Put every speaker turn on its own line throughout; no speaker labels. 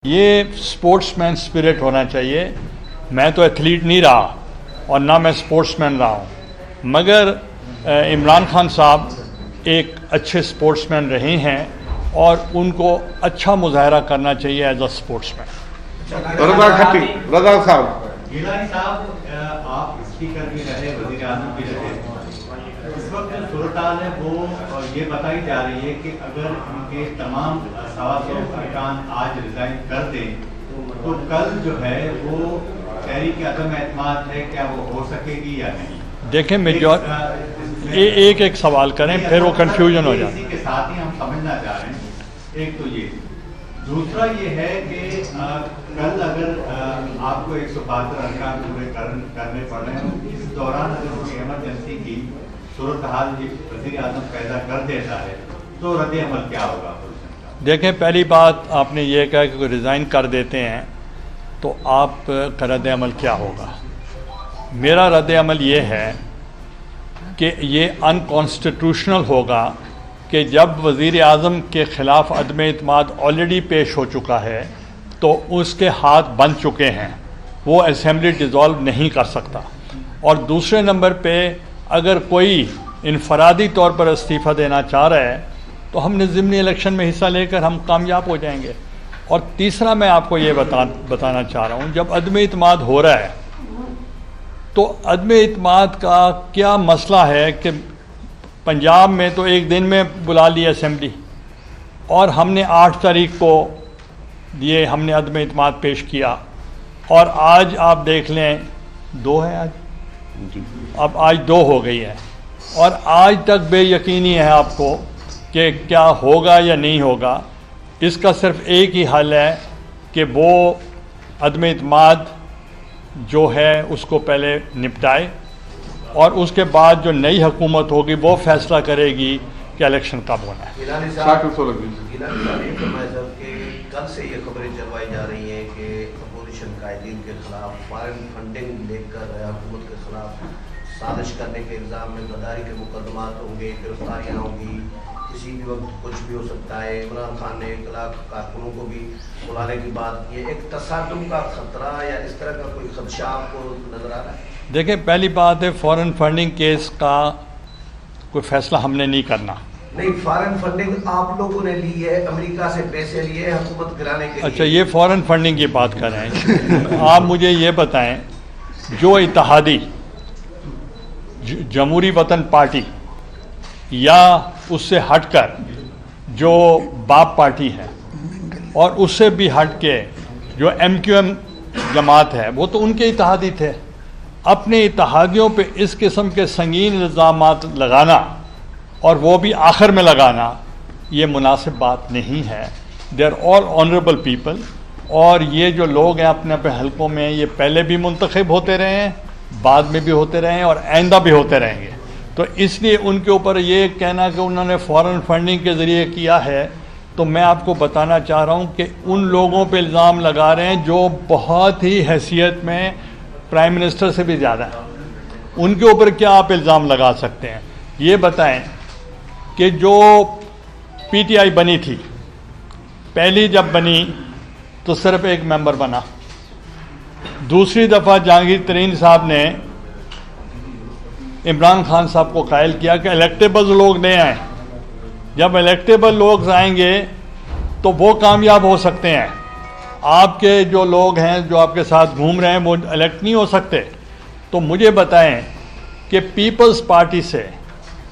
یہ سپورٹس مین اسپرٹ ہونا چاہیے. میں تو ایتھلیٹ نہیں رہا اور نہ میں سپورٹس مین رہا ہوں، مگر عمران خان صاحب ایک اچھے سپورٹس مین رہے ہیں اور ان کو اچھا مظاہرہ کرنا چاہیے ایز اے سپورٹس مین.
رضا صاحب،
گیلانی صاحب، آپ اسپیکر بھی رہے، وزیر اعظم بھی رہے. اس وقت جو صورتحال ہے وہ یہ بتائی جا رہی ہے کہ اگر ان کے تمام 125 ارکان آج ریزائن کر دیں تو کل جو ہے وہ تحریک عدم اعتماد ہے، کیا وہ ہو سکے گی یا نہیں؟
دیکھیں ایک سوال کریں پھر وہ کنفیوژن ہو جائے.
اسی کے ساتھ ہی ہم سمجھنا چاہ رہے ہیں، ایک تو یہ، دوسرا یہ ہے کہ کل اگر آپ کو 172 ارکان پورے کرنے پڑ رہے ہیں، اس دوران اگر کوئی ایمرجنسی کی صورتحال وزیر اعظم پیدا کر دیتا ہے تو رد عمل کیا ہوگا؟
دیکھیں، پہلی بات آپ نے یہ کہا کہ کوئی ریزائن کر دیتے ہیں تو آپ کا رد عمل کیا ہوگا. میرا رد عمل یہ ہے کہ یہ انکانسٹیٹیوشنل ہوگا کہ جب وزیر اعظم کے خلاف عدم اعتماد آلریڈی پیش ہو چکا ہے تو اس کے ہاتھ بند چکے ہیں، وہ اسمبلی ڈیزالو نہیں کر سکتا. اور دوسرے نمبر پہ اگر کوئی انفرادی طور پر استعفیٰ دینا چاہ رہا ہے تو ہم نے ضمنی الیکشن میں حصہ لے کر ہم کامیاب ہو جائیں گے. اور تیسرا میں آپ کو یہ بتانا چاہ رہا ہوں، جب عدم اعتماد ہو رہا ہے تو عدم اعتماد کا کیا مسئلہ ہے کہ پنجاب میں تو ایک دن میں بلا لی اسمبلی، اور ہم نے 8 تاریخ کو یہ ہم نے عدم اعتماد پیش کیا، اور آج آپ دیکھ لیں 2 ہے، آج 2 ہو گئی ہے، اور آج تک بے یقینی ہے آپ کو کہ کیا ہوگا یا نہیں ہوگا. اس کا صرف ایک ہی حل ہے کہ وہ عدم اعتماد جو ہے اس کو پہلے نپٹائے، اور اس کے بعد جو نئی حکومت ہوگی وہ فیصلہ کرے گی کہ الیکشن کب ہونا ہے.
گیلانی صاحب کل سے یہ خبریں چلوائی جا رہی ہیں کہ اپوزیشن قائدین کے خلاف فارن فنڈنگ لے کر حکومت کے خلاف سازش کرنے کے الزام میں غداری کے مقدمات ہوں گے، گرفتاریاں ہوں گی، کسی بھی وقت کچھ بھی ہو سکتا ہے. عمران خان نے 1 لاکھ کارکنوں کو بھی بلانے کی بات کی ہے. ایک تصادم کا خطرہ یا اس طرح کا کوئی خدشہ آپ کو نظر آ رہا ہے؟
دیکھیں، پہلی بات ہے فارن فنڈنگ کیس کا کوئی فیصلہ ہم نے نہیں کرنا.
نہیں، فارن فنڈنگ آپ لوگوں نے لی ہے، امریکہ سے پیسے لیے حکومت گرانے کے لیے.
اچھا، یہ فارن فنڈنگ کی بات کر رہے ہیں. آپ مجھے یہ بتائیں، جو اتحادی جمہوری وطن پارٹی یا اس سے ہٹ کر جو باپ پارٹی ہے، اور اس سے بھی ہٹ کے جو MQM جماعت ہے، وہ تو ان کے اتحادی تھے. اپنے اتحادیوں پہ اس قسم کے سنگین الزامات لگانا اور وہ بھی آخر میں لگانا، یہ مناسب بات نہیں ہے. They are all honourable people, اور یہ جو لوگ ہیں اپنے اپنے حلقوں میں، یہ پہلے بھی منتخب ہوتے رہے ہیں، بعد میں بھی ہوتے رہے ہیں، اور آئندہ بھی ہوتے رہیں گے. تو اس لیے ان کے اوپر یہ کہنا کہ انہوں نے فارن فنڈنگ کے ذریعے کیا ہے، تو میں آپ کو بتانا چاہ رہا ہوں کہ ان لوگوں پہ الزام لگا رہے ہیں جو بہت ہی حیثیت میں پرائم منسٹر سے بھی زیادہ ہیں. ان کے اوپر کیا آپ الزام لگا سکتے ہیں؟ یہ بتائیں کہ جو PTI بنی تھی، پہلی جب بنی تو صرف 1 ممبر بنا. دوسری دفعہ جہانگیر ترین صاحب نے عمران خان صاحب کو قائل کیا کہ الیکٹیبل لوگ نہیں آئیں. جب الیکٹیبل لوگ آئیں گے تو وہ کامیاب ہو سکتے ہیں. آپ کے جو لوگ ہیں جو آپ کے ساتھ گھوم رہے ہیں وہ الیکٹ نہیں ہو سکتے. تو مجھے بتائیں کہ پیپلز پارٹی سے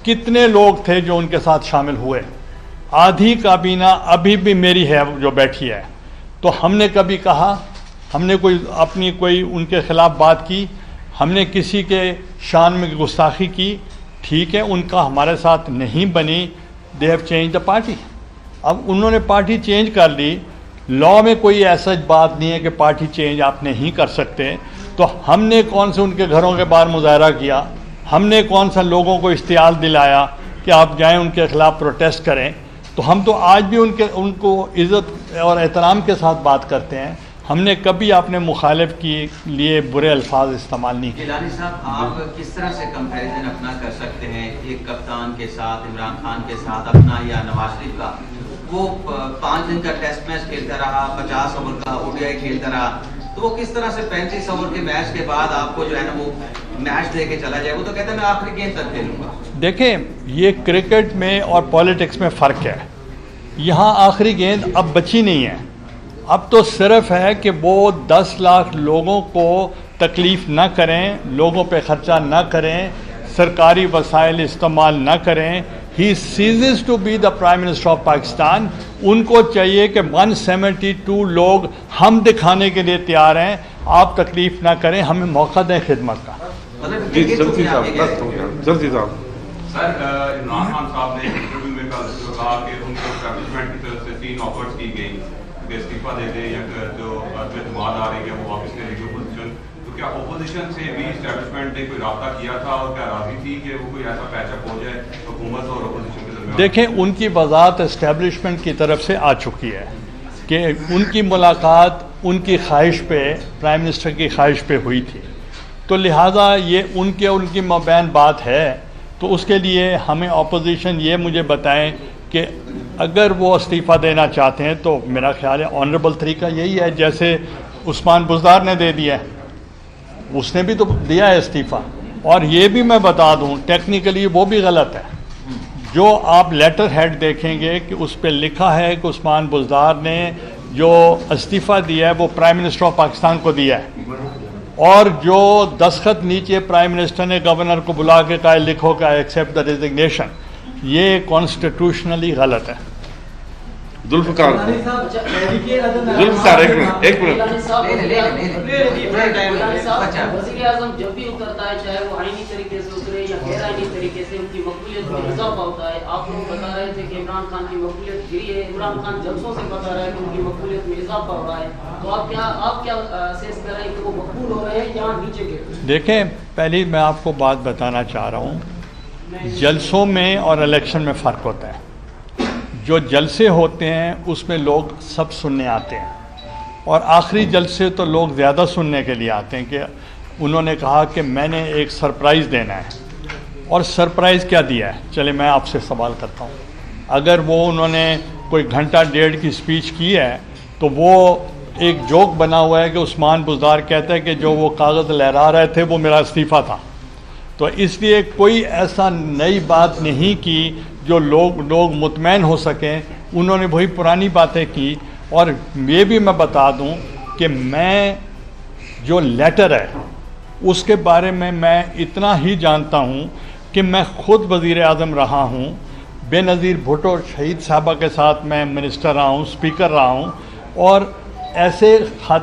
کتنے لوگ تھے جو ان کے ساتھ شامل ہوئے؟ آدھی کابینہ ابھی بھی میری ہے جو بیٹھی ہے. تو ہم نے کبھی کہا، ہم نے کوئی ان کے خلاف بات کی، ہم نے کسی کے شان میں گستاخی کی؟ ٹھیک ہے، ان کا ہمارے ساتھ نہیں بنی. They have change the party. اب انہوں نے پارٹی چینج کر لی. لاء میں کوئی ایسا بات نہیں ہے کہ پارٹی چینج آپ نہیں کر سکتے. تو ہم نے کون سے ان کے گھروں کے باہر مظاہرہ کیا؟ ہم نے کون سا لوگوں کو اشتعال دلایا کہ آپ جائیں ان کے خلاف پروٹیسٹ کریں؟ تو ہم تو آج بھی ان کو عزت اور احترام کے ساتھ بات کرتے ہیں. ہم نے کبھی اپنے مخالف کے لیے برے الفاظ استعمال نہیں کیے.
گیلانی صاحب، آپ کس طرح سے کمپیریزن اپنا کر سکتے ہیں ایک کپتان کے ساتھ، عمران خان کے ساتھ اپنا یا نواز شریف کا؟ وہ 5 دن کا ٹیسٹ میچ کھیلتا رہا, 50 اوور کا ODI کھیلتا رہا, تو وہ کس طرح سے 35 اوور کے میچ کے بعد آپ کو جو ہے نا وہ میچ دے کے چلا جائے؟ وہ تو کہتا ہے میں آخری گیند تک کھیلوں گا.
دیکھیں یہ کرکٹ میں اور پالیٹکس میں فرق ہے. یہاں آخری گیند اب بچی نہیں ہے, اب تو صرف ہے کہ وہ 10 لاکھ لوگوں کو تکلیف نہ کریں, لوگوں پہ خرچہ نہ کریں, سرکاری وسائل استعمال نہ کریں. He ceases to be the prime minister of Pakistan. ان کو چاہیے کہ 172 لوگ ہم دکھانے کے لیے تیار ہیں, آپ تکلیف نہ کریں, ہمیں موقع دیں خدمت کا.
جی جلسی صاحب جلسی صاحب.
سر عمران خان صاحب نے انٹرویو میں کہا کہ ان کو اسٹیبلشمنٹ کی طرف سے 3 آفرز کی گئی کہ استعفیٰ دے دیں یا جو اعتماد آ رہی ہے وہ واپس لے لے گی اپوزیشن. تو کیا اپوزیشن سے بھی اسٹیبلشمنٹ نے کوئی رابطہ کیا تھا اور کیا راضی تھی کہ وہ کوئی ایسا پیچ اپ ہو جائے حکومت اور اپوزیشن کے درمیان؟
دیکھیں ان کی وضاحت اسٹیبلشمنٹ کی طرف سے آ چکی ہے کہ ان کی ملاقات ان کی خواہش پہ, پرائم منسٹر کی خواہش پہ ہوئی تھی, تو لہٰذا یہ ان کی مابین بات ہے. تو اس کے لیے ہمیں اپوزیشن یہ مجھے بتائیں کہ اگر وہ استعفیٰ دینا چاہتے ہیں تو میرا خیال ہے آنریبل طریقہ یہی ہے جیسے عثمان بزدار نے دے دیا ہے, اس نے بھی تو دیا ہے استعفیٰ. اور یہ بھی میں بتا دوں ٹیکنیکلی وہ بھی غلط ہے. جو آپ لیٹر ہیڈ دیکھیں گے کہ اس پہ لکھا ہے کہ عثمان بزدار نے جو استعفیٰ دیا ہے وہ پرائم منسٹر آف پاکستان کو دیا ہے, اور جو دستخط نیچے پرائم منسٹر نے گورنر کو بلا کے کہا لکھو کہ آئی ایکسیپٹ دا ریزگنیشن, یہ کانسٹیٹیوشنلی غلط ہے.
ذوالفقار ایک منٹ
وزیر اعظم جب بھی اترتا ہے چاہے وہ آئینی طریقے سے اترے یا غیر آئینی طریقے سے, ان کی مقبولیت میں اضافہ ہوتا ہے. آپ لوگ بتا رہے تھے کہ عمران خان کی مقبولیت گری ہے, عمران خان جلسوں سے بتا رہا ہے کہ ان کی مقبولیت میں اضافہ ہو رہا ہے. تو آپ کیا اسیس کر رہے ہیں کہ وہ مقبول ہو رہے ہیں یا نیچے گر؟
دیکھیں پہلی میں آپ کو بات بتانا چاہ رہا ہوں, جلسوں میں اور الیکشن میں فرق ہوتا ہے. جو جلسے ہوتے ہیں اس میں لوگ سب سننے آتے ہیں, اور آخری جلسے تو لوگ زیادہ سننے کے لیے آتے ہیں کہ انہوں نے کہا کہ میں نے ایک سرپرائز دینا ہے. اور سرپرائز کیا دیا ہے؟ چلے میں آپ سے سوال کرتا ہوں. اگر وہ انہوں نے کوئی گھنٹہ ڈیڑھ کی اسپیچ کی ہے تو وہ ایک جوک بنا ہوا ہے کہ عثمان بزدار کہتا ہے کہ جو وہ کاغذ لہرا رہے تھے وہ میرا استعفیٰ تھا. تو اس لیے کوئی ایسا نئی بات نہیں کی جو لوگ مطمئن ہو سکیں. انہوں نے وہی پرانی باتیں کی. اور یہ بھی میں بتا دوں کہ میں جو لیٹر ہے اس کے بارے میں اتنا ہی جانتا ہوں کہ میں خود وزیر اعظم رہا ہوں, بے نظیر بھٹو شہید صاحبہ کے ساتھ میں منسٹر رہا ہوں, اسپیکر رہا ہوں, اور ایسے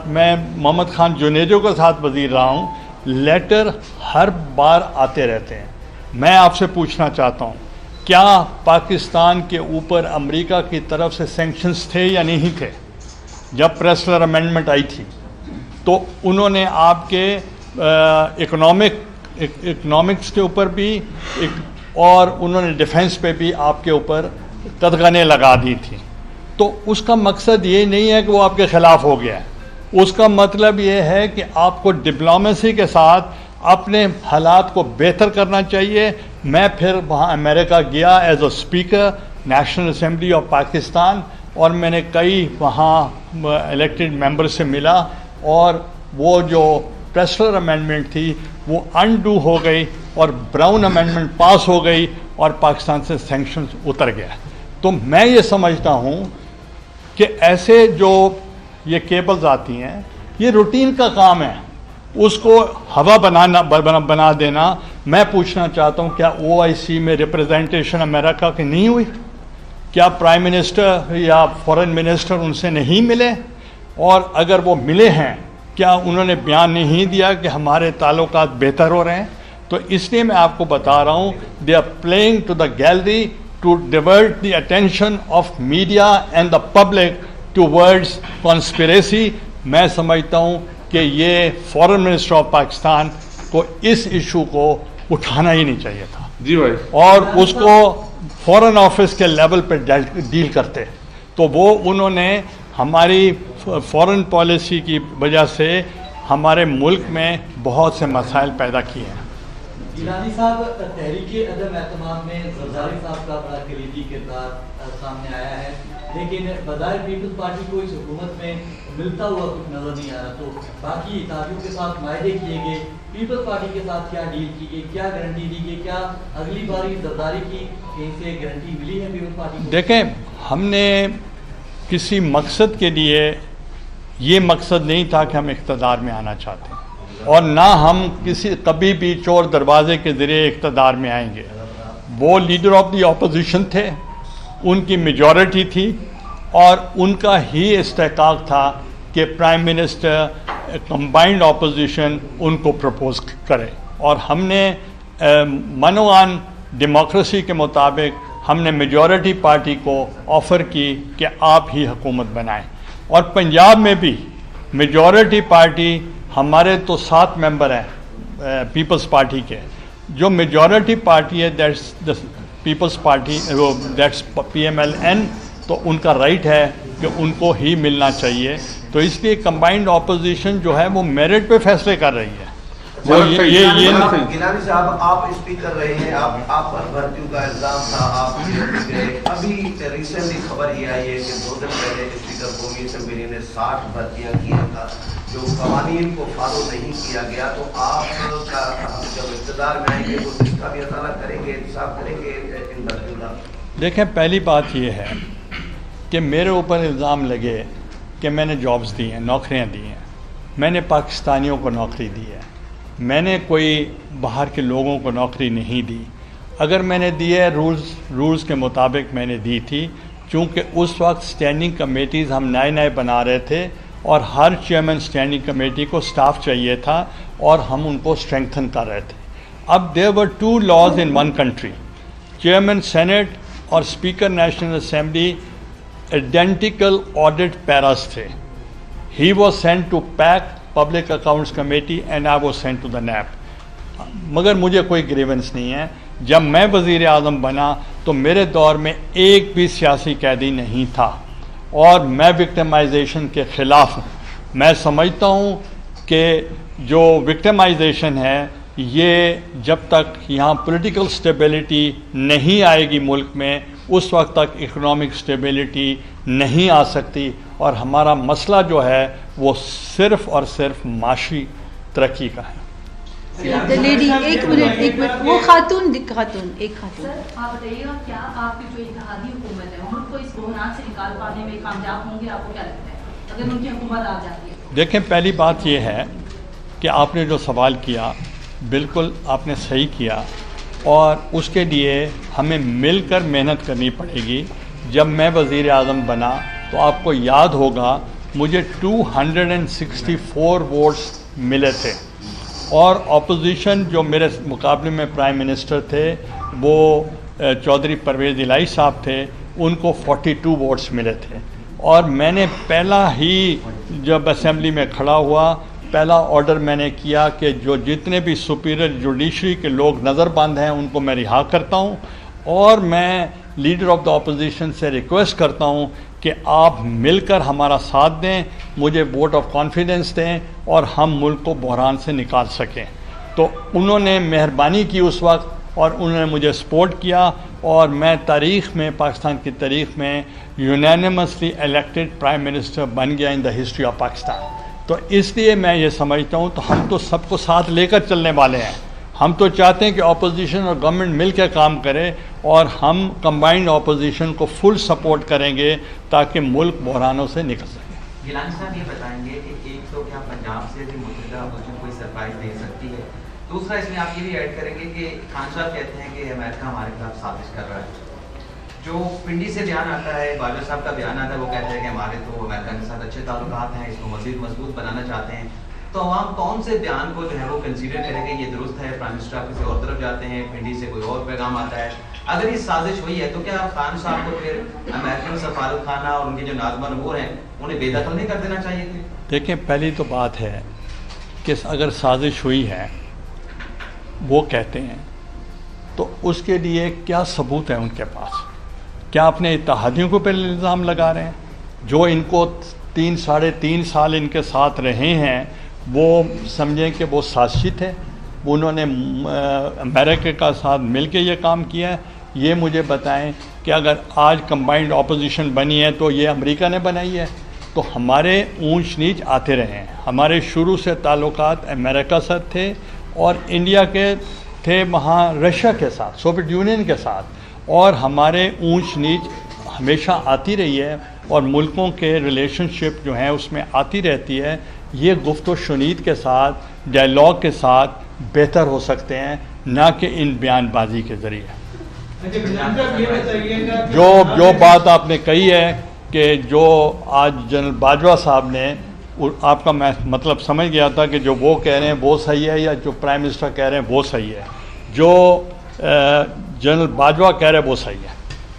میں محمد خان جنیجو کے ساتھ وزیر رہا ہوں. لیٹر ہر بار آتے رہتے ہیں. میں آپ سے پوچھنا چاہتا ہوں کیا پاکستان کے اوپر امریکہ کی طرف سے سینکشنز تھے یا نہیں تھے؟ جب پریسلر امینڈمنٹ آئی تھی تو انہوں نے آپ کے اکنامکس کے اوپر بھی اور انہوں نے ڈیفنس پہ بھی آپ کے اوپر قدغنیں لگا دی تھیں. تو اس کا مقصد یہ نہیں ہے کہ وہ آپ کے خلاف ہو گیا ہے. اس کا مطلب یہ ہے کہ آپ کو ڈپلومیسی کے ساتھ اپنے حالات کو بہتر کرنا چاہیے. میں پھر وہاں امریکہ گیا as a speaker national assembly of Pakistan, اور میں نے کئی وہاں الیکٹڈ ممبر سے ملا, اور وہ جو پریسلر امینڈمنٹ تھی وہ انڈو ہو گئی اور براؤن امینڈمنٹ پاس ہو گئی اور پاکستان سے سینکشنز اتر گیا. تو میں یہ سمجھتا ہوں کہ ایسے جو یہ کیبلز آتی ہیں یہ روٹین کا کام ہے, اس کو ہوا بنا دینا. میں پوچھنا چاہتا ہوں کیا OIC میں ریپریزنٹیشن امریکہ کی نہیں ہوئی؟ کیا پرائم منسٹر یا فورن منسٹر ان سے نہیں ملے؟ اور اگر وہ ملے ہیں کیا انہوں نے بیان نہیں دیا کہ ہمارے تعلقات بہتر ہو رہے ہیں؟ تو اس لیے میں آپ کو بتا رہا ہوں they are playing to the gallery to divert the attention of media and the public towards conspiracy. میں سمجھتا ہوں کہ یہ فورن منسٹر آف پاکستان کو اس ایشو کو اٹھانا ہی نہیں چاہیے تھا
جی بھائی,
اور اس کو فورن آفس کے لیول پہ ڈیل کرتے. تو وہ انہوں نے ہماری فورن پالیسی کی وجہ سے ہمارے ملک میں بہت سے مسائل پیدا کیے ہیں.
گیلانی صاحب، تحریک عدم اعتماد میں زرداری صاحب کا بڑا کلیدی کردار سامنے آیا ہے، لیکن بظاہر پیپلز پارٹی کو اس حکومت میں ملتا ہوا کچھ نظر نہیں آ رہا. تو باقی اتحادیوں کے ساتھ معاہدے کیے گئے، پیپلز پارٹی کے ساتھ کیا ڈیل کی گئی، کیا گارنٹی دی گئی، کیا اگلی باری زرداری کی کہیں سے گارنٹی ملی ہے پیپلز پارٹی کو؟
دیکھیں، ہم نے کسی مقصد کے لیے، یہ مقصد نہیں تھا کہ ہم اقتدار میں آنا چاہتے ہیں، اور نہ ہم کبھی بھی چور دروازے کے ذریعے اقتدار میں آئیں گے. وہ لیڈر آف دی اپوزیشن تھے، ان کی میجورٹی تھی، اور ان کا ہی استحقاق تھا کہ پرائم منسٹر کمبائنڈ اپوزیشن ان کو پرپوز کرے. اور ہم نے منوان ڈیموکریسی کے مطابق ہم نے میجورٹی پارٹی کو آفر کی کہ آپ ہی حکومت بنائیں. اور پنجاب میں بھی میجورٹی پارٹی، ہمارے تو 7 ممبر ہیں پیپلز پارٹی کے، جو میجورٹی پارٹی ہے دیٹس پیپلز پارٹی، وہ دیٹس PMLN، تو ان کا رائٹ ہے کہ ان کو ہی ملنا چاہیے. تو اس لیے کمبائنڈ اپوزیشن جو ہے وہ میرٹ پہ فیصلے کر رہی ہے. وہ
گیلانی صاحب، آپ اسپیکر رہے ہیں، آپ پر بھرتیوں کا الزام تھا، آپ گئے. ابھی ریسنٹلی خبر یہ آئی ہے کہ 2 دن پہلے اسپیکر قومی اسمبلی نے 60 بھرتیاں کی ہیں، جو قوانین کو فالو نہیں کیا گیا. تو آپ کا جب اقتدار میں آئیں گے تو اس کا بھی اطلاع کریں گے، انصاف کریں گے ان بھرتیوں کا؟
دیکھیں، پہلی بات یہ ہے کہ میرے اوپر الزام لگے کہ میں نے جابز دی ہیں، نوکریاں دی ہیں. میں نے پاکستانیوں کو نوکری دی ہے، میں نے کوئی باہر کے لوگوں کو نوکری نہیں دی. اگر میں نے دی ہے رولز کے مطابق میں نے دی تھی، چونکہ اس وقت اسٹینڈنگ کمیٹیز ہم نئے بنا رہے تھے، اور ہر چیئرمین اسٹینڈنگ کمیٹی کو سٹاف چاہیے تھا، اور ہم ان کو اسٹرینگتھن کر رہے تھے. اب there were 2 laws in 1 country. Chairman senate اور speaker national assembly identical audit paras تھے. He was sent to PAC public accounts committee and I was sent to the نیپ. مگر مجھے کوئی گریونس نہیں ہے. جب میں وزیر اعظم بنا تو میرے دور میں ایک بھی سیاسی قیدی نہیں تھا، اور میں وکٹمائزیشن کے خلاف ہوں. میں سمجھتا ہوں کہ جو وکٹمائزیشن ہے، یہ جب تک یہاں پولیٹیکل سٹیبلٹی نہیں آئے گی ملک میں، اس وقت تک اکنامک سٹیبلٹی نہیں آ سکتی. اور ہمارا مسئلہ جو ہے وہ صرف اور صرف معاشی ترقی کا ہے.
لیڈی ایک منٹ وہ خاتون ایک خاتون.
سر آپ بتائیے گا، کیا آپ کی جو اتحادی حکومت ہے ملک کو اس بحران سے نکال پانے میں کامیاب ہوں گے؟ آپ کو کیا لگتا ہے اگر ان کی حکومت آ جاتی ہے؟
دیکھیں، پہلی بات یہ ہے کہ آپ نے جو سوال کیا بالکل آپ نے صحیح کیا، اور اس کے لیے ہمیں مل کر محنت کرنی پڑے گی. جب میں وزیر اعظم بنا تو آپ کو یاد ہوگا مجھے 264 ووٹس ملے تھے، اور اپوزیشن جو میرے مقابلے میں پرائم منسٹر تھے وہ چودھری پرویز الہی صاحب تھے، ان کو 42 ووٹس ملے تھے. اور میں نے پہلا ہی جب اسمبلی میں کھڑا ہوا، پہلا آرڈر میں نے کیا کہ جو جتنے بھی سپیریئر جوڈیشری کے لوگ نظر بند ہیں ان کو میں رہا کرتا ہوں، اور میں لیڈر آف دا اپوزیشن سے ریکویسٹ کرتا ہوں کہ آپ مل کر ہمارا ساتھ دیں، مجھے ووٹ آف کانفیڈنس دیں، اور ہم ملک کو بحران سے نکال سکیں. تو انہوں نے مہربانی کی اس وقت، اور انہوں نے مجھے سپورٹ کیا، اور میں تاریخ میں، پاکستان کی تاریخ میں یونینیمسلی الیکٹڈ پرائم منسٹر بن گیا ان دا ہسٹری آف پاکستان. تو اس لیے میں یہ سمجھتا ہوں، تو ہم تو سب کو ساتھ لے کر چلنے والے ہیں. ہم تو چاہتے ہیں کہ اپوزیشن اور گورنمنٹ مل کے کام کرے، اور ہم کمبائنڈ اپوزیشن کو فل سپورٹ کریں گے تاکہ ملک بحرانوں سے نکل سکے.
گیلانی صاحب یہ بتائیں گے کہ ایک تو کیا پنجاب سے بھی متحدہ اپوزیشن کوئی سرپرائز دے سکتی ہے؟ دوسرا اس میں آپ یہ بھی ایڈ کریں گے کہ خان صاحب کہتے ہیں کہ امریکہ ہمارے خلاف سازش کر رہا ہے. جو پنڈی سے بیان آتا ہے، باجوہ صاحب کا بیان آتا ہے، وہ کہتے ہیں کہ ہمارے تو امریکہ کے ساتھ اچھے تعلقات ہیں، اس کو مزید مضبوط بنانا چاہتے ہیں. تو عوام کون سے بیان کو جو ہے وہ کنسیڈر کریں گے؟ یہ درست ہے پرائم منسٹر آپ کسی اور طرف جاتے ہیں، پنڈی سے کوئی اور پیغام آتا ہے. اگر یہ سازش ہوئی ہے تو کیا خان صاحب کو پھر امریکن سفارت خانہ اور ان کے جو ناظمان وہ ہیں انہیں بے دخل نہیں کر دینا چاہیے تھے؟
دیکھیں، پہلی تو بات ہے کہ اگر سازش ہوئی ہے وہ کہتے ہیں تو اس کے لیے کیا ثبوت ہے ان کے پاس؟ کیا اپنے اتحادیوں کو پہلے الزام لگا رہے ہیں؟ جو ان کو 3 ساڑھے 3 سال ان کے ساتھ رہے ہیں وہ سمجھیں کہ وہ سازشی تھے؟ انہوں نے امریکہ کا ساتھ مل کے یہ کام کیا ہے. یہ مجھے بتائیں کہ اگر آج کمبائنڈ اپوزیشن بنی ہے تو یہ امریکہ نے بنائی ہے؟ تو ہمارے اونچ نیچ آتے رہے ہیں. ہمارے شروع سے تعلقات امریکہ سے تھے اور انڈیا کے تھے وہاں رشیا کے ساتھ, سوویت یونین کے ساتھ, اور ہمارے اونچ نیچ ہمیشہ آتی رہی ہے اور ملکوں کے ریلیشن شپ جو ہیں اس میں آتی رہتی ہے. یہ گفت و شنید کے ساتھ, ڈائلاگ کے ساتھ بہتر ہو سکتے ہیں, نہ کہ ان بیان بازی کے ذریعے. جو بات آپ نے کہی ہے کہ جو آج جنرل باجوہ صاحب نے, آپ کا میں مطلب سمجھ گیا تھا کہ جو وہ کہہ رہے ہیں وہ صحیح ہے یا جو پرائم منسٹر کہہ رہے ہیں وہ صحیح ہے. جو جنرل باجوہ کہہ رہے ہیں وہ صحیح ہے.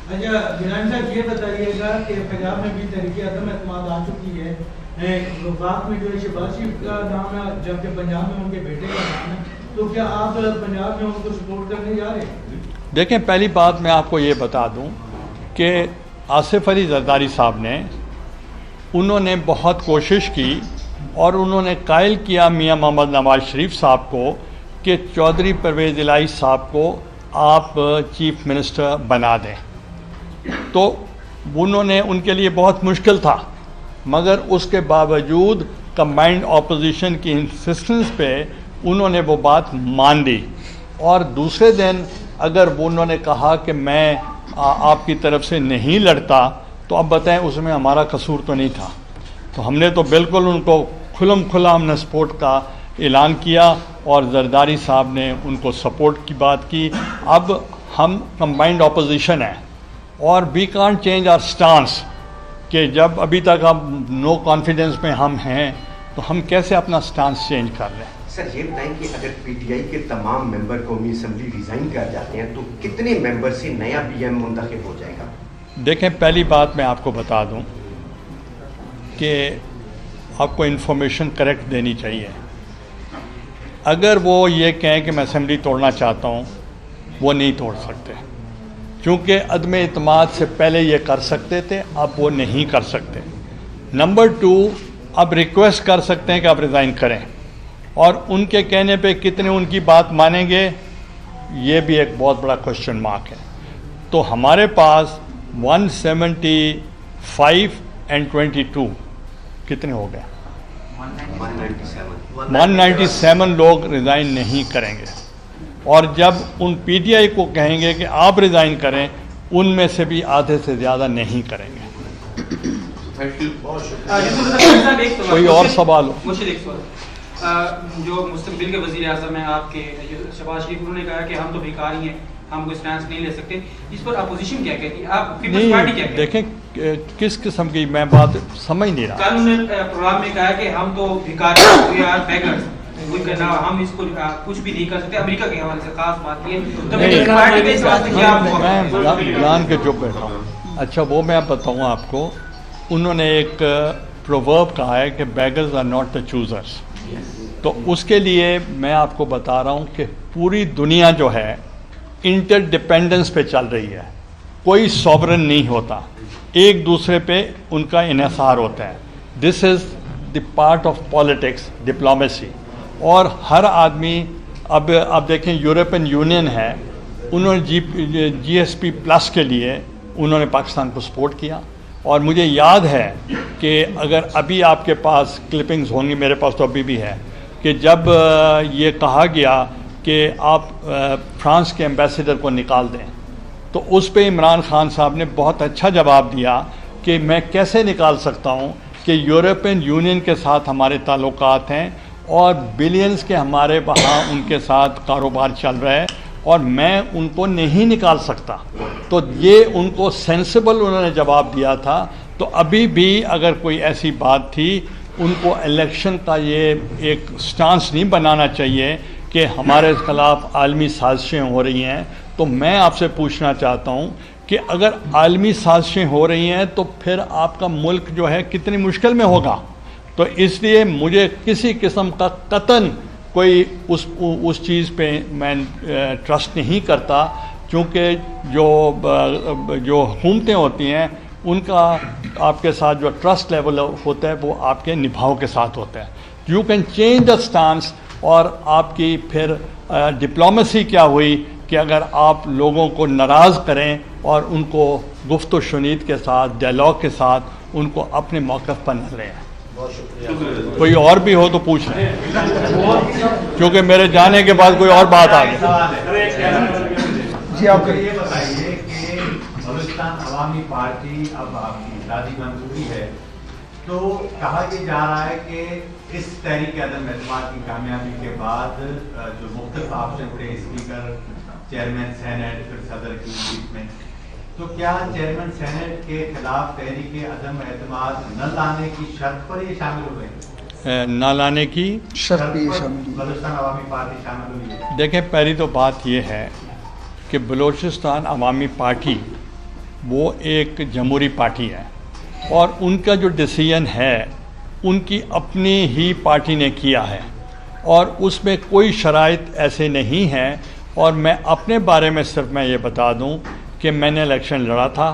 اچھا جناب صاحب یہ بتائیے گا کہ پنجاب میں بھی تحریک عدم اعتماد آ چکی ہے. وفاق میں جو ہے شہباز شریف کا نام ہے, جبکہ پنجاب میں ان کے بیٹے کا نام ہے, تو کیا آپ پنجاب میں ان کو سپورٹ کرنے جا رہے ہیں؟
دیکھیں, پہلی بات میں آپ کو یہ بتا دوں کہ آصف علی زرداری صاحب نے, انہوں نے بہت کوشش کی اور انہوں نے قائل کیا میاں محمد نواز شریف صاحب کو کہ چودھری پرویز الہی صاحب کو آپ چیف منسٹر بنا دیں. تو انہوں نے, ان کے لیے بہت مشکل تھا, مگر اس کے باوجود کمبائنڈ اپوزیشن کی انسسٹنس پہ انہوں نے وہ بات مان لی. اور دوسرے دن اگر انہوں نے کہا کہ میں آپ کی طرف سے نہیں لڑتا, تو اب بتائیں اس میں ہمارا قصور تو نہیں تھا. تو ہم نے تو بالکل ان کو کھلم کھلا ہم نے سپورٹ کا اعلان کیا اور زرداری صاحب نے ان کو سپورٹ کی بات کی. اب ہم کمبائنڈ اپوزیشن ہیں اور we can't change our stance, کہ جب ابھی تک ہم نو کانفیڈنس میں ہم ہیں تو ہم کیسے اپنا سٹانس چینج کر لیں.
سر یہ بتائیں کہ اگر پی ٹی آئی کے تمام ممبر قومی اسمبلی ریزائن کر جاتے ہیں تو کتنے ممبر سے نیا پی ایم منتخب ہو جائے گا؟
دیکھیں, پہلی بات میں آپ کو بتا دوں کہ آپ کو انفارمیشن کریکٹ دینی چاہیے. اگر وہ یہ کہیں کہ میں اسمبلی توڑنا چاہتا ہوں, وہ نہیں توڑ سکتے, کیونکہ عدم اعتماد سے پہلے یہ کر سکتے تھے, اب وہ نہیں کر سکتے. نمبر 2, اب ریکویسٹ کر سکتے ہیں کہ آپ ریزائن کریں, اور ان کے کہنے پہ کتنے ان کی بات مانیں گے یہ بھی ایک بہت بڑا کوشچن مارک ہے. تو ہمارے پاس 175 and 22 کتنے ہو گئے؟ 197 لوگ ریزائن نہیں کریں گے, اور جب ان پی ٹی آئی کو کہیں گے کہ آپ ریزائن کریں, ان میں سے بھی آدھے سے زیادہ نہیں کریں گے. کوئی اور سوال ہو؟
جو مستقبل کے وزیر اعظم ہیں آپ کے شہباز شریف, انہوں نے کہا کہ ہم تو بیکاری ہیں, ہم کوئی سٹینس نہیں لے سکتے. اس پر اپوزیشن کیا کہتی ہے, آپ پیپلز پارٹی کیا کہتی ہے؟
دیکھیں کس قسم کی میں بات سمجھ نہیں رہا.
کل انہوں نے پروگرام میں کہا کہ ہم تو بیکاری ہیں, بیگرز, ہم اس کو کچھ بھی نہیں کر سکتے. امریکہ کے حوالے سے خاص بات یہ, تو پارٹی کے اس واسطے کیا آپ
میں جان کے چپ بیٹھا ہوں. اچھا وہ میں بتاؤں آپ کو, انہوں نے ایک پروورب کہا ہے کہ beggars are not the choosers. تو اس کے لیے میں آپ کو بتا رہا ہوں کہ پوری دنیا جو ہے انٹر ڈپینڈنس پہ چل رہی ہے, کوئی سوورن نہیں ہوتا, ایک دوسرے پہ ان کا انحصار ہوتا ہے. This is the part of politics, diplomacy. اور ہر آدمی, اب دیکھیں یورپین یونین ہے, انہوں نے جی ایس پی پلس کے لیے انہوں نے پاکستان کو سپورٹ کیا. اور مجھے یاد ہے کہ اگر ابھی آپ کے پاس کلپنگز ہوں گی, میرے پاس تو ابھی بھی ہے, کہ جب یہ کہا گیا کہ آپ فرانس کے ایمبیسیڈر کو نکال دیں, تو اس پہ عمران خان صاحب نے بہت اچھا جواب دیا کہ میں کیسے نکال سکتا ہوں کہ یورپین یونین کے ساتھ ہمارے تعلقات ہیں اور بلینز کے ہمارے وہاں ان کے ساتھ کاروبار چل رہا ہے, اور میں ان کو نہیں نکال سکتا. تو یہ ان کو سینسیبل انہوں نے جواب دیا تھا. تو ابھی بھی اگر کوئی ایسی بات تھی, ان کو الیکشن کا یہ ایک سٹانس نہیں بنانا چاہیے کہ ہمارے خلاف عالمی سازشیں ہو رہی ہیں. تو میں آپ سے پوچھنا چاہتا ہوں کہ اگر عالمی سازشیں ہو رہی ہیں تو پھر آپ کا ملک جو ہے کتنی مشکل میں ہوگا. تو اس لیے مجھے کسی قسم کا قطعاً کوئی اس چیز پہ میں ٹرسٹ نہیں کرتا, کیونکہ جو حکومتیں ہوتی ہیں ان کا آپ کے ساتھ جو ٹرسٹ لیول ہوتا ہے وہ آپ کے نبھاؤ کے ساتھ ہوتا ہے. You can change the stance اور آپ کی پھر ڈپلومیسی کیا ہوئی کہ اگر آپ لوگوں کو ناراض کریں اور ان کو گفت و شنید کے ساتھ ڈائلاگ کے ساتھ ان کو اپنے موقف پر نہ لیں. کوئی اور بھی ہو تو پوچھ لیں, کیونکہ میرے جانے کے بعد کوئی اور بات آ گئی.
جی آپ یہ بتائیے کہ بلوچستان عوامی پارٹی اب آپ کی ذاتی منظوری ہے, تو کہا یہ جا رہا ہے کہ اس تحریک عدم اعتماد کی کامیابی کے بعد جو مختلف آپشن تھے, اسپیکر, چیئرمین سینٹ, پھر صدر کی امپیچمنٹ, تو کیا چیئرمین سینٹ کے خلاف تحریک عدم اعتماد نہ لانے کی شرط پر یہ شامل ہو گئے؟
نہ لانے کی
شرط پر بلوچستان عوامی پارٹی شامل ہوئی ہے.
دیکھیں, پہلی تو بات یہ ہے کہ بلوچستان عوامی پارٹی وہ ایک جمہوری پارٹی ہے, اور ان کا جو ڈیسیژن ہے ان کی اپنی ہی پارٹی نے کیا ہے, اور اس میں کوئی شرائط ایسے نہیں ہیں. اور میں اپنے بارے میں صرف میں یہ بتا دوں کہ میں نے الیکشن لڑا تھا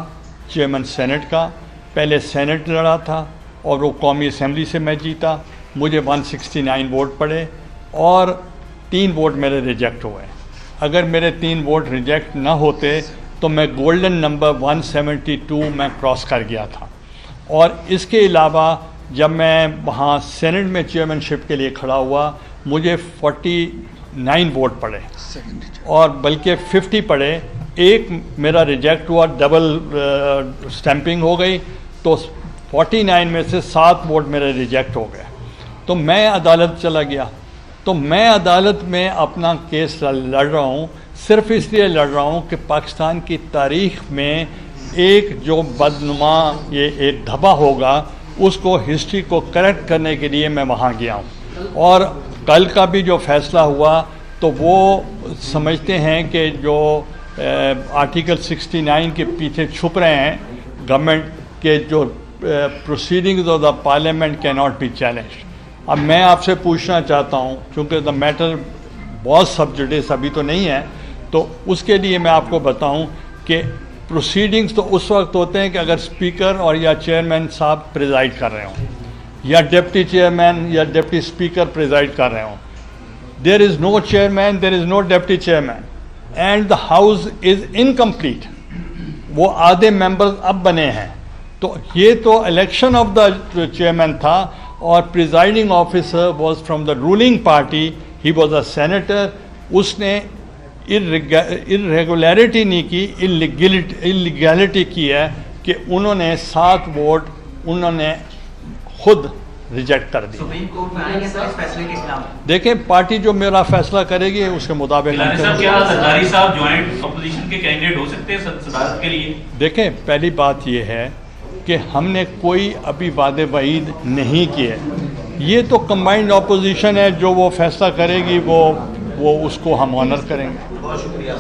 چیئرمین سینٹ کا, پہلے سینٹ لڑا تھا اور وہ قومی اسمبلی سے میں جیتا, مجھے 169 ووٹ پڑے اور 3 ووٹ میرے ریجیکٹ ہوئے. اگر میرے 3 ووٹ ریجیکٹ نہ ہوتے تو میں گولڈن نمبر 172 میں کراس کر گیا تھا. اور اس کے علاوہ جب میں وہاں سینٹ میں چیئرمین شپ کے لیے کھڑا ہوا مجھے 49 ووٹ پڑے, اور بلکہ 50 پڑے, ایک میرا ریجیکٹ ہوا, ڈبل سٹیمپنگ ہو گئی, تو 49 میں سے 7 ووٹ میرے ریجیکٹ ہو گئے. تو میں عدالت چلا گیا. تو میں عدالت میں اپنا کیس لڑ رہا ہوں, صرف اس لیے لڑ رہا ہوں کہ پاکستان کی تاریخ میں ایک جو بدنما یہ ایک دھبا ہوگا اس کو ہسٹری کو کریکٹ کرنے کے لیے میں وہاں گیا ہوں. اور کل کا بھی جو فیصلہ ہوا تو وہ سمجھتے ہیں کہ جو آرٹیکل 69 کے پیچھے چھپ رہے ہیں گورنمنٹ کے, جو پروسیڈنگز آف دا پارلیمنٹ کی ناٹ بی چیلنجڈ. اب میں آپ سے پوچھنا چاہتا ہوں, چونکہ دا میٹر بہت سبجیکٹس ابھی تو نہیں ہے, تو اس کے لیے میں آپ کو بتاؤں کہ پروسیڈنگز تو اس وقت ہوتے ہیں کہ اگر اسپیکر اور یا چیئرمین صاحب پریزائڈ کر رہے ہوں, یا ڈپٹی چیئرمین یا ڈپٹی اسپیکر پریزائڈ کر رہے ہوں. There is no chairman, there is no deputy chairman, and the house is incomplete. وہ آدھے ممبرز اب بنے ہیں. تو یہ تو الیکشن آف دا چیئرمین تھا, اور presiding officer was from the ruling party, he was a senator. اس نے irregularity نہیں کی, illegality کی ہے کہ انہوں نے 7 ووٹ انہوں نے خود ریجیکٹ کر دی. دیکھیں, پارٹی جو میرا فیصلہ کرے گی اس کے مطابق. دیکھیں, پہلی بات یہ ہے کہ ہم نے کوئی ابھی وعدے وعید نہیں کیے. یہ تو کمبائنڈ اپوزیشن ہے, جو وہ فیصلہ کرے گی وہ اس کو ہم آنر کریں گے.
بہت شکریہ.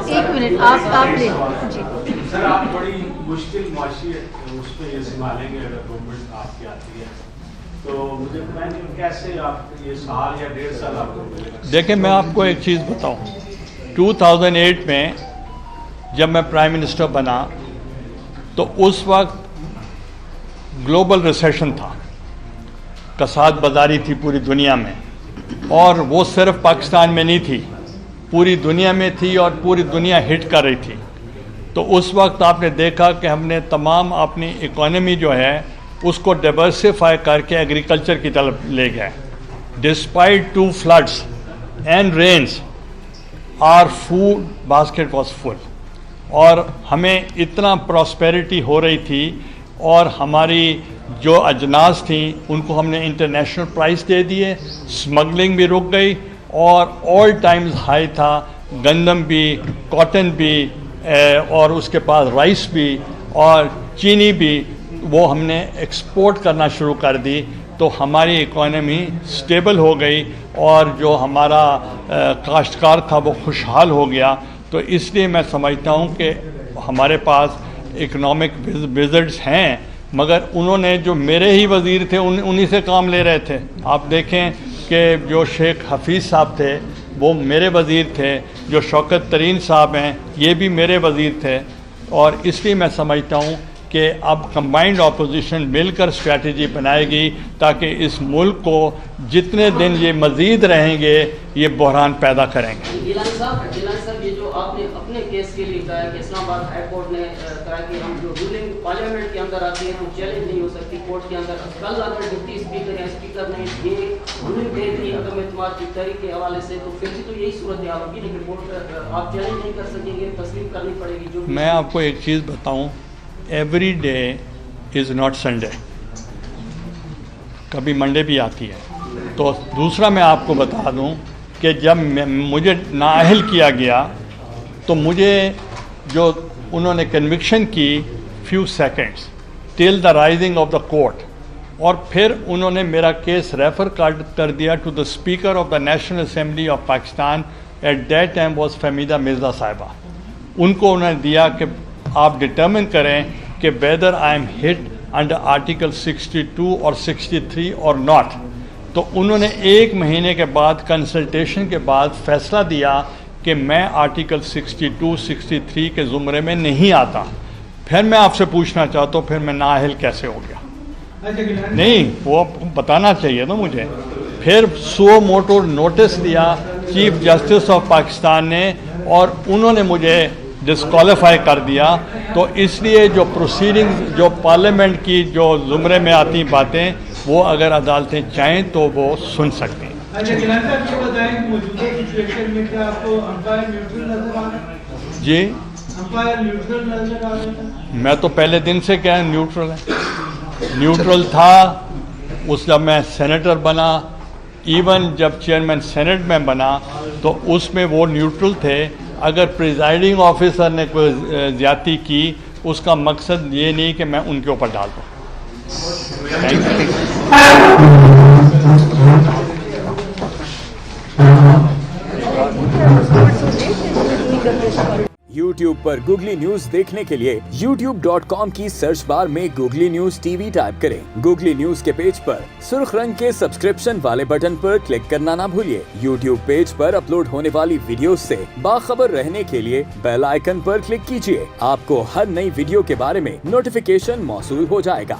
ایک منٹ آپ لے.
سر, آپ بڑی مشکل معاشی اس پہ یہ سنبھالیں گے اگر گورنمنٹ آپ کی آتی ہے, تو مجھے بتائیں کہ کیسے آپ یہ سال یا 1.5 سال آپ کو ملے گا؟
دیکھیں, میں آپ کو ایک چیز بتاؤں. 2008 میں جب میں پرائم منسٹر بنا تو اس وقت گلوبل ریسیشن تھا, کساد بازاری تھی پوری دنیا میں, اور وہ صرف پاکستان میں نہیں تھی, پوری دنیا میں تھی, اور پوری دنیا ہٹ کر رہی تھی. تو اس وقت آپ نے دیکھا کہ ہم نے تمام اپنی اکانومی جو ہے اس کو ڈائیورسفائی کر کے ایگریکلچر کی طرف لے گئے. Despite 2 floods and rains our food basket was full, اور ہمیں اتنا پراسپیرٹی ہو رہی تھی, اور ہماری جو اجناس تھیں ان کو ہم نے انٹرنیشنل پرائز دے دیے, اسمگلنگ بھی رک گئی, اور آل ٹائمز ہائی تھا. گندم بھی, کاٹن بھی, اور اس کے پاس رائس بھی اور چینی بھی, وہ ہم نے ایکسپورٹ کرنا شروع کر دی. تو ہماری اکانومی سٹیبل ہو گئی, اور جو ہمارا کاشتکار تھا وہ خوشحال ہو گیا. تو اس لیے میں سمجھتا ہوں کہ ہمارے پاس اکنامک وزٹس ہیں, مگر انہوں نے جو میرے ہی وزیر تھے انہی سے کام لے رہے تھے. آپ دیکھیں کہ جو شیخ حفیظ صاحب تھے وہ میرے وزیر تھے, جو شوکت ترین صاحب ہیں یہ بھی میرے وزیر تھے. اور اس لیے میں سمجھتا ہوں کہ اب کمبائنڈ اپوزیشن مل کر اسٹریٹجی بنائے گی تاکہ اس ملک کو جتنے دن یہ مزید رہیں گے یہ بحران پیدا کریں گے.
گیلانی صاحب یہ جو آپ نے اپنے کیس کے لیے کہا ہے کہ اسلام آباد ہائی کورٹ نے کہا کہ ہم جو رولنگ پارلیمنٹ کے اندر آتی ہے وہ چیلنج نہیں ہو سکتی کورٹ کے اندر. کل اگر ڈپٹی اسپیکر یا اسپیکر نے یہ رولنگ دے دی عدم اعتماد کی تحریک کے حوالے سے تو پھر بھی تو یہی صورتحال ہوگی نا کہ کورٹ آپ چیلنج نہیں کر سکیں گے, تسلیم کرنی پڑے گی. جو
میں آپ کو ایک چیز بتاؤں, every day is not Sunday, کبھی منڈے بھی آتی ہے. تو دوسرا میں آپ کو بتا دوں کہ جب مجھے نااہل کیا گیا تو مجھے جو انہوں نے کنوکشن کی few seconds till the rising of the court, اور پھر انہوں نے میرا کیس ریفر کر دیا to the speaker of the national assembly of Pakistan. At that time was Fehmida Mirza Sahiba. ان کو انہوں نے دیا کہ آپ ڈٹرمن کریں کہ whether I am hit under article 62 اور 63 اور ناٹ. تو انہوں نے 1 مہینے کے بعد کنسلٹیشن کے بعد فیصلہ دیا کہ میں آرٹیکل 62 63 کے زمرے میں نہیں آتا. پھر میں آپ سے پوچھنا چاہتا ہوں پھر میں نااہل کیسے ہو گیا؟ نہیں, وہ بتانا چاہیے نا مجھے. پھر سو موٹو نوٹس دیا چیف جسٹس آف پاکستان نے اور انہوں نے مجھے ڈسکوالیفائی کر دیا. تو اس لیے جو پروسیڈنگز جو پارلیمنٹ کی جو زمرے میں آتی باتیں وہ اگر عدالتیں چاہیں تو وہ سن سکتی ہیں. جی میں تو پہلے دن سے کیا نیوٹرل ہے, نیوٹرل تھا. اس جب میں سینیٹر بنا, ایون جب چیئرمین سینٹ میں بنا تو اس میں وہ نیوٹرل تھے. اگر پریزائڈنگ آفیسر نے کوئی زیادتی کی اس کا مقصد یہ نہیں کہ میں ان کے اوپر ڈال دوں.
YouTube پر گوگلی نیوز دیکھنے کے لیے youtube.com کی سرچ بار میں googly news T V type کریں. گوگلی نیوز کے پیج پر سرخ رنگ کے سبسکرپشن والے بٹن پر کلک کرنا نہ بھولیے. YouTube پیج پر اپلوڈ ہونے والی ویڈیوز سے باخبر رہنے کے لیے بیل آئیکن پر کلک کیجیے. آپ کو ہر نئی ویڈیو کے بارے میں نوٹیفیکیشن موصول ہو جائے گا.